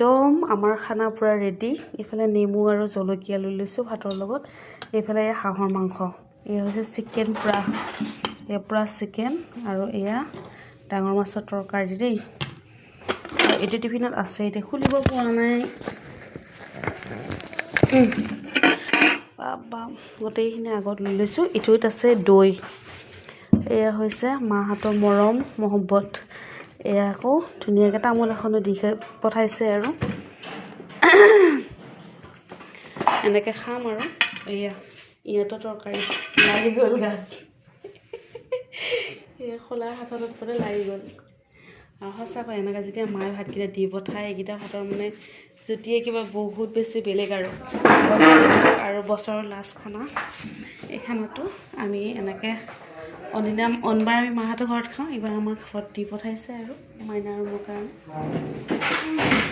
একদম আমাৰ খানা পুৰা ৰেডি ইফালে নেমু আৰু জলকীয়া লৈ লৈছোঁ ভাতৰ লগত এইফালে হাঁহৰ মাংস এয়া হৈছে চিকেন পুৰা চিকেন আৰু এয়া ডাঙৰ মাছৰ তৰকাৰী দেই আৰু এইটো টিফিনত আছে এতিয়া খুলিব পোৱা নাই বাবা গোটেইখিনি আগত লৈ লৈছোঁ ইটোত আছে দৈ এয়া হৈছে মাহঁতৰ মৰম মহব্বত এয়া আকৌ ধুনীয়াকৈ তামোল এখনো দি পঠাইছে আৰু এনেকৈ খাম আৰু এয়া ইহঁতৰ তৰকাৰী লাগি গ'ল গাত এয়া খোলাৰ হাতত পৰে লাগি গ'ল আৰু সঁচাকৈ এনেকৈ যেতিয়া মায়ে ভাতকেইটা দি পঠায় এইকেইটা ভাতৰ মানে জুতিয়ে কিবা বহুত বেছি বেলেগ আৰু বছৰৰ লাষ্ট খানা এই খানাটো আমি এনেকৈ অনবাৰ আমি মাহঁতৰ ঘৰত খাওঁ এইবাৰ আমাৰ ঘৰত দি পঠাইছে আৰু মাইনা আৰু মোৰ কাৰণে